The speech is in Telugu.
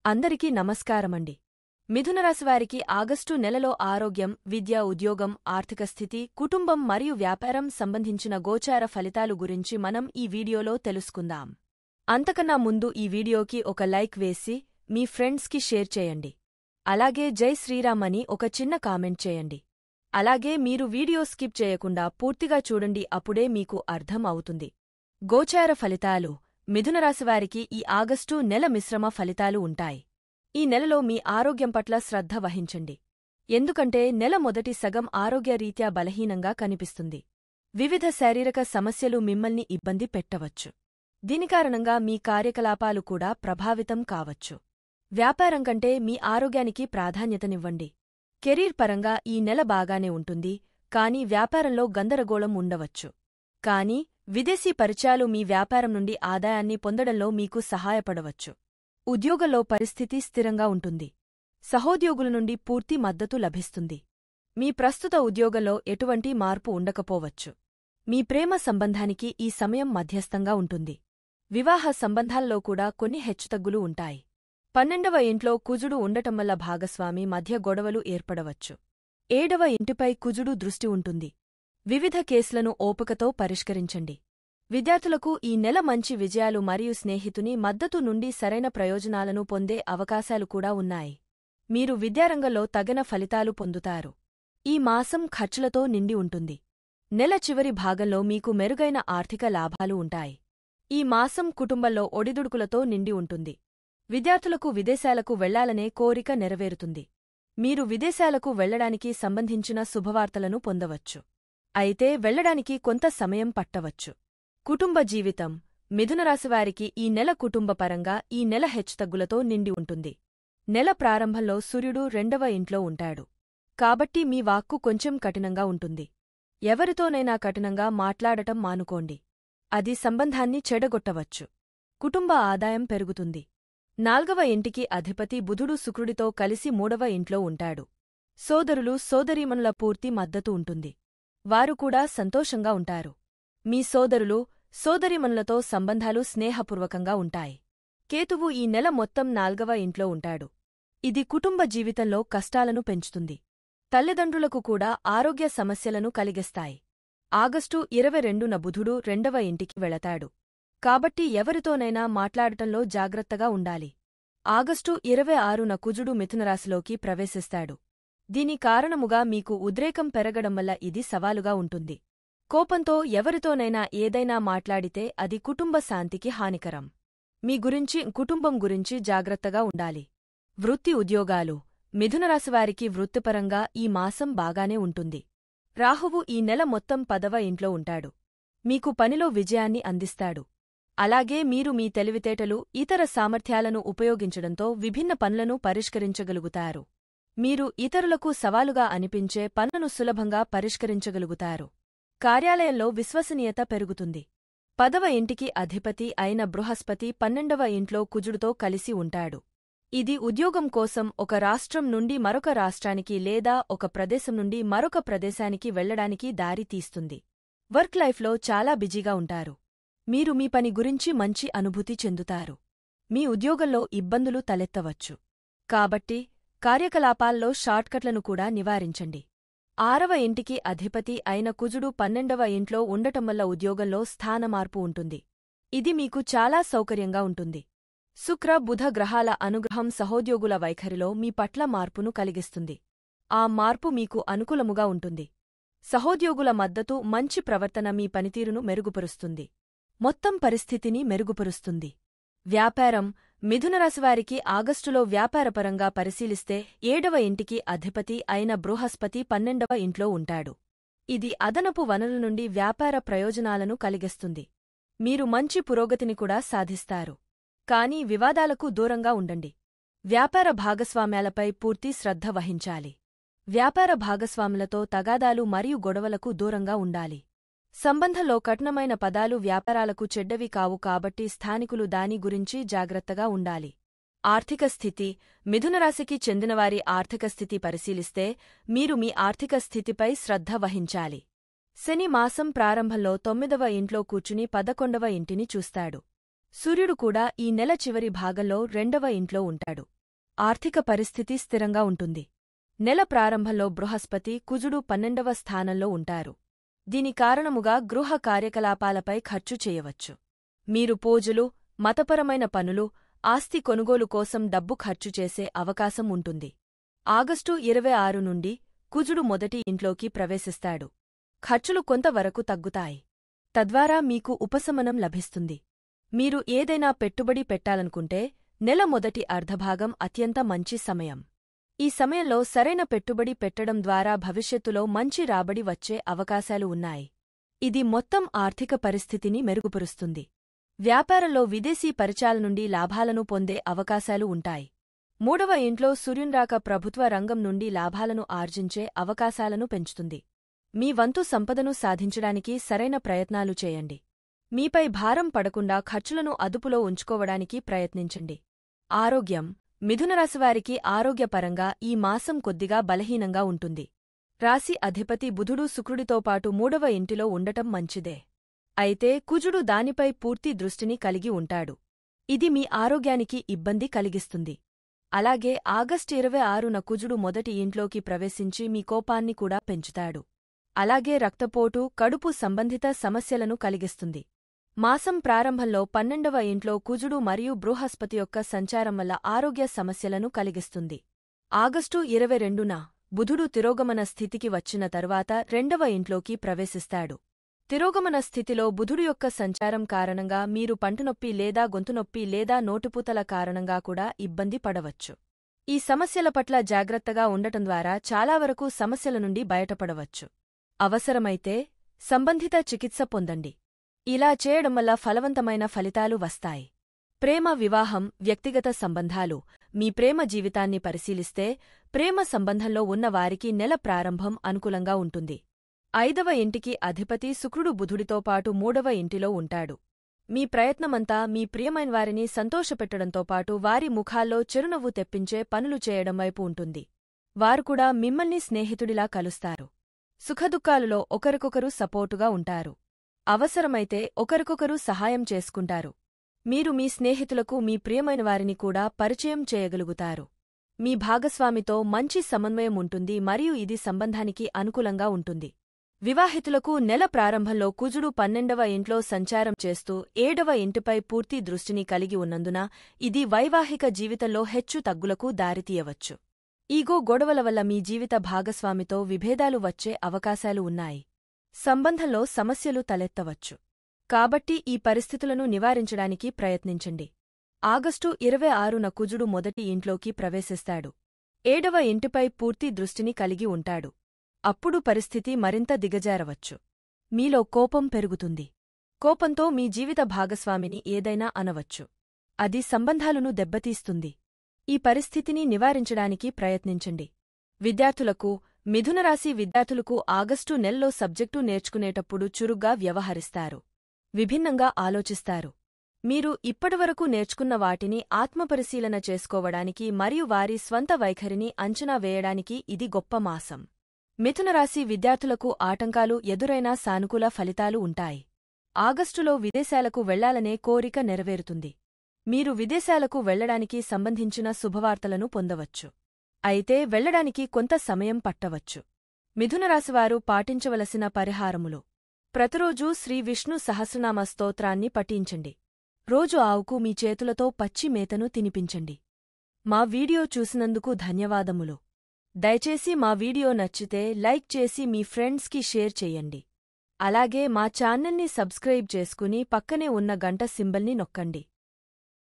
అందరికీ నమస్కారమండి. మిథునరాశివారికి ఆగస్టు నెలలో ఆరోగ్యం, విద్య, ఉద్యోగం, ఆర్థిక స్థితి, కుటుంబం మరియు వ్యాపారం సంబంధించిన గోచార ఫలితాలు గురించి మనం ఈ వీడియోలో తెలుసుకుందాం. అంతకన్నా ముందు ఈ వీడియోకి ఒక లైక్ వేసి మీ ఫ్రెండ్స్కి షేర్ చేయండి. అలాగే జై శ్రీరామ్ అని ఒక చిన్న కామెంట్ చేయండి. అలాగే మీరు వీడియో స్కిప్ చేయకుండా పూర్తిగా చూడండి, అప్పుడే మీకు అర్థం అవుతుంది. గోచార ఫలితాలు. మిథునరాశివారికి ఈ ఆగస్టు నెల మిశ్రమ ఫలితాలు ఉంటాయి. ఈ నెలలో మీ ఆరోగ్యం పట్ల శ్రద్ధ వహించండి. ఎందుకంటే నెల మొదటి సగం ఆరోగ్యరీత్యా బలహీనంగా కనిపిస్తుంది. వివిధ శారీరక సమస్యలు మిమ్మల్ని ఇబ్బంది పెట్టవచ్చు. దీని కారణంగా మీ కార్యకలాపాలు కూడా ప్రభావితం కావచ్చు. వ్యాపారం కంటే మీ ఆరోగ్యానికి ప్రాధాన్యతనివ్వండి. కెరీర్ పరంగా ఈ నెల బాగానే ఉంటుంది, కానీ వ్యాపారంలో గందరగోళం ఉండవచ్చు. కానీ విదేశీ పరిచయాలు మీ వ్యాపారం నుండి ఆదాయాన్ని పొందడంలో మీకు సహాయపడవచ్చు. ఉద్యోగంలో పరిస్థితి స్థిరంగా ఉంటుంది. సహోద్యోగుల నుండి పూర్తి మద్దతు లభిస్తుంది. మీ ప్రస్తుత ఉద్యోగంలో ఎటువంటి మార్పు ఉండకపోవచ్చు. మీ ప్రేమ సంబంధానికి ఈ సమయం మధ్యస్థంగా ఉంటుంది. వివాహ సంబంధాల్లో కూడా కొన్ని హెచ్చుతగ్గులు ఉంటాయి. 12వ ఇంట్లో కుజుడు ఉండటం వల్ల భాగస్వామి మధ్య గొడవలు ఏర్పడవచ్చు. 7వ ఇంటిపై కుజుడు దృష్టి ఉంటుంది. వివిధ కేసులను ఓపికతో పరిష్కరించండి. విద్యార్థులకు ఈ నెల మంచి విజయాలు మరియు స్నేహితుని మద్దతు నుండి సరైన ప్రయోజనాలను పొందే అవకాశాలు కూడా ఉన్నాయి. మీరు విద్యారంగంలో తగిన ఫలితాలు పొందుతారు. ఈ మాసం ఖర్చులతో నిండి ఉంటుంది. నెల చివరి భాగంలో మీకు మెరుగైన ఆర్థిక లాభాలు ఉంటాయి. ఈ మాసం కుటుంబంలో ఒడిదుడుకులతో నిండి ఉంటుంది. విద్యార్థులకు విదేశాలకు వెళ్లాలనే కోరిక నెరవేరుతుంది. మీరు విదేశాలకు వెళ్లడానికి సంబంధించిన శుభవార్తలను పొందవచ్చు. అయితే వెళ్లడానికి కొంత సమయం పట్టవచ్చు. కుటుంబ జీవితం. మిథునరాశివారికి ఈ నెల కుటుంబపరంగా ఈ నెల హెచ్చుతగ్గులతో నిండి ఉంటుంది. నెల ప్రారంభంలో సూర్యుడు 2వ ఇంట్లో ఉంటాడు. కాబట్టి మీ వాక్కు కొంచెం కఠినంగా ఉంటుంది. ఎవరితోనైనా కఠినంగా మాట్లాడటం మానుకోండి. అది సంబంధాన్ని చెడగొట్టవచ్చు. కుటుంబ ఆదాయం పెరుగుతుంది. 4వ ఇంటికి అధిపతి బుధుడు శుక్రుడితో కలిసి 3వ ఇంట్లో ఉంటాడు. సోదరులు సోదరీమణుల పూర్తి మద్దతు ఉంటుంది. వారు కూడా సంతోషంగా ఉంటారు. మీ సోదరులు సోదరీమణులతో సంబంధాలు స్నేహపూర్వకంగా ఉంటాయి. కేతువు ఈ నెల మొత్తం 4వ ఇంట్లో ఉంటాడు. ఇది కుటుంబ జీవితంలో కష్టాలను పెంచుతుంది. తల్లిదండ్రులకు కూడా ఆరోగ్య సమస్యలను కలిగిస్తాయి. ఆగస్టు 22న బుధుడు 2వ ఇంటికి వెళతాడు. కాబట్టి ఎవరితోనైనా మాట్లాడటంలో జాగ్రత్తగా ఉండాలి. ఆగస్టు 26న కుజుడు మిథునరాశిలోకి ప్రవేశిస్తాడు. దీని కారణముగా మీకు ఉద్రేకం పెరగడం వల్ల ఇది సవాలుగా ఉంటుంది. కోపంతో ఎవరితోనైనా ఏదైనా మాట్లాడితే అది కుటుంబ శాంతికి హానికరం. మీ గురించి కుటుంబం గురించి జాగ్రత్తగా ఉండాలి. వృత్తి ఉద్యోగాలు. మిథునరాశివారికి వృత్తిపరంగా ఈ మాసం బాగానే ఉంటుంది. రాహువు ఈ నెల మొత్తం 10వ ఇంట్లో ఉంటాడు. మీకు పనిలో విజయాన్ని అందిస్తాడు. అలాగే మీరు మీ తెలివితేటలు, ఇతర సామర్థ్యాలను ఉపయోగించడంతో విభిన్న పనులను పరిష్కరించగలుగుతారు. మీరు ఇతరులకు సవాలుగా అనిపించే పనులను సులభంగా పరిష్కరించగలుగుతారు. కార్యాలయంలో విశ్వసనీయత పెరుగుతుంది. 10వ ఇంటికి అధిపతి అయిన బృహస్పతి 12వ ఇంట్లో కుజుడుతో కలిసి ఉంటాడు. ఇది ఉద్యోగం కోసం ఒక రాష్ట్రం నుండి మరొక రాష్ట్రానికి లేదా ఒక ప్రదేశం నుండి మరొక ప్రదేశానికి వెళ్లడానికి దారి తీస్తుంది. వర్క్ లైఫ్లో చాలా బిజీగా ఉంటారు. మీరు మీ పని గురించి మంచి అనుభూతి చెందుతారు. మీ ఉద్యోగంలో ఇబ్బందులు తలెత్తవచ్చు. కాబట్టి కార్యకలాపాల్లో షార్ట్కట్లను కూడా నివారించండి. 6వ ఇంటికి అధిపతి అయిన కుజుడు 12వ ఇంట్లో ఉండటం వల్ల ఉద్యోగంలో స్థానమార్పు ఉంటుంది. ఇది మీకు చాలా సౌకర్యంగా ఉంటుంది. శుక్ర బుధ గ్రహాల అనుగ్రహం సహోద్యోగుల వైఖరిలో మీ పట్ల మార్పును కలిగిస్తుంది. ఆ మార్పు మీకు అనుకూలముగా ఉంటుంది. సహోద్యోగుల మద్దతు, మంచి ప్రవర్తన మీ పనితీరును మెరుగుపరుస్తుంది. మొత్తం పరిస్థితిని మెరుగుపరుస్తుంది. వ్యాపారం. మిథునరాశివారికి ఆగస్టులో వ్యాపారపరంగా పరిశీలిస్తే 7వ ఇంటికి అధిపతి అయిన బృహస్పతి 12వ ఇంట్లో ఉంటాడు. ఇది అదనపు వనరుల నుండి వ్యాపార ప్రయోజనాలను కలిగిస్తుంది. మీరు మంచి పురోగతిని కూడా సాధిస్తారు. కానీ వివాదాలకు దూరంగా ఉండండి. వ్యాపార భాగస్వామ్యాలపై పూర్తి శ్రద్ధ వహించాలి. వ్యాపార భాగస్వాములతో తగాదాలు మరియు గొడవలకు దూరంగా ఉండాలి. సంబంధంలో కఠినమైన పదాలు వ్యాపారాలకు చెడ్డవి కావు, కాబట్టి స్థానికులు దాని గురించి జాగ్రత్తగా ఉండాలి. ఆర్థిక స్థితి. మిథునరాశికి చెందినవారి ఆర్థిక స్థితి పరిశీలిస్తే మీరు మీ ఆర్థిక స్థితిపై శ్రద్ధ వహించాలి. శని మాసం ప్రారంభంలో 9వ ఇంట్లో కూర్చుని 11వ ఇంటిని చూస్తాడు. సూర్యుడు కూడా ఈ నెల చివరి భాగంలో 2వ ఇంట్లో ఉంటాడు. ఆర్థిక పరిస్థితి స్థిరంగా ఉంటుంది. నెల ప్రారంభంలో బృహస్పతి కుజుడు 12వ స్థానంలో ఉంటారు. దీని కారణముగా గృహ కార్యకలాపాలపై ఖర్చు చేయవచ్చు. మీరు పూజలు, మతపరమైన పనులు, ఆస్తి కొనుగోలు కోసం డబ్బు ఖర్చు చేసే అవకాశం ఉంటుంది. ఆగస్టు 26 నుండి కుజుడు మొదటి ఇంట్లోకి ప్రవేశిస్తాడు. ఖర్చులు కొంతవరకు తగ్గుతాయి. తద్వారా మీకు ఉపశమనం లభిస్తుంది. మీరు ఏదైనా పెట్టుబడి పెట్టాలనుకుంటే నెల మొదటి అర్ధభాగం అత్యంత మంచి సమయం. ఈ సమయంలో సరైన పెట్టుబడి పెట్టడం ద్వారా భవిష్యత్తులో మంచి రాబడి వచ్చే అవకాశాలు ఉన్నాయి. ఇది మొత్తం ఆర్థిక పరిస్థితిని మెరుగుపరుస్తుంది. వ్యాపారంలో విదేశీ పరిచయాల నుండి లాభాలను పొందే అవకాశాలు ఉంటాయి. మూడవ ఇంట్లో సూర్యున్రాక ప్రభుత్వ రంగం నుండి లాభాలను ఆర్జించే అవకాశాలను పెంచుతుంది. మీ వంతు సంపదను సాధించడానికి సరైన ప్రయత్నాలు చేయండి. మీపై భారం పడకుండా ఖర్చులను అదుపులో ఉంచుకోవడానికి ప్రయత్నించండి. ఆరోగ్యం. మిథునరాశివారికి ఆరోగ్యపరంగా ఈ మాసం కొద్దిగా బలహీనంగా ఉంటుంది. రాశి అధిపతి బుధుడు శుక్రుడితోపాటు మూడవ ఇంటిలో ఉండటం మంచిదే. అయితే కుజుడు దానిపై పూర్తి దృష్టిని కలిగి ఉంటాడు. ఇది మీ ఆరోగ్యానికి ఇబ్బంది కలిగిస్తుంది. అలాగే ఆగస్టు 26న కుజుడు మొదటి ఇంట్లోకి ప్రవేశించి మీ కోపాన్ని కూడా పెంచుతాడు. అలాగే రక్తపోటు, కడుపు సంబంధిత సమస్యలను కలిగిస్తుంది. మాసం ప్రారంభంలో 12వ ఇంట్లో కుజుడు మరియు బృహస్పతి యొక్క సంచారం వల్ల ఆరోగ్య సమస్యలను కలిగిస్తుంది. ఆగస్టు 22న బుధుడు తిరోగమన స్థితికి వచ్చిన తరువాత 2వ ఇంట్లోకి ప్రవేశిస్తాడు. తిరోగమన స్థితిలో బుధుడు యొక్క సంచారం కారణంగా మీరు పంటినొప్పి లేదా గొంతునొప్పి లేదా నోటిపూతల కారణంగా కూడా ఇబ్బంది పడవచ్చు. ఈ సమస్యల పట్ల జాగ్రత్తగా ఉండటం ద్వారా చాలా వరకు సమస్యల నుండి బయటపడవచ్చు. అవసరమైతే సంబంధిత చికిత్స పొందండి. ఇలా చేయడం వల్ల ఫలవంతమైన ఫలితాలు వస్తాయి. ప్రేమ, వివాహం, వ్యక్తిగత సంబంధాలు. మీ ప్రేమ జీవితాన్ని పరిశీలిస్తే ప్రేమ సంబంధంలో ఉన్న వారికి నెల ప్రారంభం అనుకూలంగా ఉంటుంది. 5వ ఇంటికి అధిపతి శుక్రుడు బుధుడితో పాటు 3వ ఇంటిలో ఉంటాడు. మీ ప్రయత్నమంతా మీ ప్రియమైనవారిని సంతోషపెట్టడంతో పాటు వారి ముఖాల్లో చిరునవ్వు తెప్పించే పనులు చేయడం వైపు ఉంటుంది. వారు కూడా మిమ్మల్ని స్నేహితుడిలా కలుస్తారు. సుఖదుఖాలలో ఒకరికొకరు సపోర్టుగా ఉంటారు. అవసరమైతే ఒకరికొకరు సహాయం చేసుకుంటారు. మీరు మీ స్నేహితులకు మీ ప్రియమైనవారిని కూడా పరిచయం చేయగలుగుతారు. మీ భాగస్వామితో మంచి సమన్వయం ఉంటుంది మరియు ఇది సంబంధానికి అనుకూలంగా ఉంటుంది. వివాహితులకు నెల ప్రారంభంలో కుజుడు 12వ ఇంట్లో సంచారం చేస్తూ 7వ ఇంటిపై పూర్తి దృష్టిని కలిగి ఉన్నందున ఇది వైవాహిక జీవితంలో హెచ్చు తగ్గులకు దారితీయవచ్చు. ఈగో గొడవల వల్ల మీ జీవిత భాగస్వామితో విభేదాలు వచ్చే అవకాశాలు ఉన్నాయి. సంబంధంలో సమస్యలు తలెత్తవచ్చు. కాబట్టి ఈ పరిస్థితులను నివారించడానికి ప్రయత్నించండి. ఆగస్టు 26న కుజుడు మొదటి ఇంట్లోకి ప్రవేశిస్తాడు. 7వ ఇంటిపై పూర్తి దృష్టిని కలిగి ఉంటాడు. అప్పుడు పరిస్థితి మరింత దిగజారవచ్చు. మీలో కోపం పెరుగుతుంది. కోపంతో మీ జీవిత భాగస్వామిని ఏదైనా అనవచ్చు. అది సంబంధాలను దెబ్బతీస్తుంది. ఈ పరిస్థితిని నివారించడానికి ప్రయత్నించండి. విద్యార్థులకు. మిథునరాశి విద్యార్థులకు ఆగస్టు నెలలో సబ్జెక్టు నేర్చుకునేటప్పుడు చురుగ్గా వ్యవహరిస్తారు. విభిన్నంగా ఆలోచిస్తారు. మీరు ఇప్పటివరకు నేర్చుకున్న వాటిని ఆత్మపరిశీలన చేసుకోవడానికి మరియు వారి స్వంత వైఖరిని అంచనా వేయడానికి ఇది గొప్ప మాసం. మిథునరాశి విద్యార్థులకు ఆటంకాలు ఎదురైనా సానుకూల ఫలితాలు ఉంటాయి. ఆగస్టులో విదేశాలకు వెళ్లాలనే కోరిక నెరవేరుతుంది. మీరు విదేశాలకు వెళ్లడానికి సంబంధించిన శుభవార్తలను పొందవచ్చు. అయితే వెళ్లడానికి కొంత సమయం పట్టవచ్చు. మిథునరాశివారు పాటించవలసిన పరిహారములు. ప్రతిరోజూ శ్రీ విష్ణు సహస్రనామ స్తోత్రాన్ని పఠించండి. రోజు ఆవుకు మీ చేతులతో పచ్చి మేతను తినిపించండి. మా వీడియో చూసినందుకు ధన్యవాదములు. దయచేసి మా వీడియో నచ్చితే లైక్ చేసి మీ ఫ్రెండ్స్కి షేర్ చెయ్యండి. అలాగే మా ఛానల్ని సబ్స్క్రైబ్ చేసుకుని పక్కనే ఉన్న గంట సింబల్ని నొక్కండి.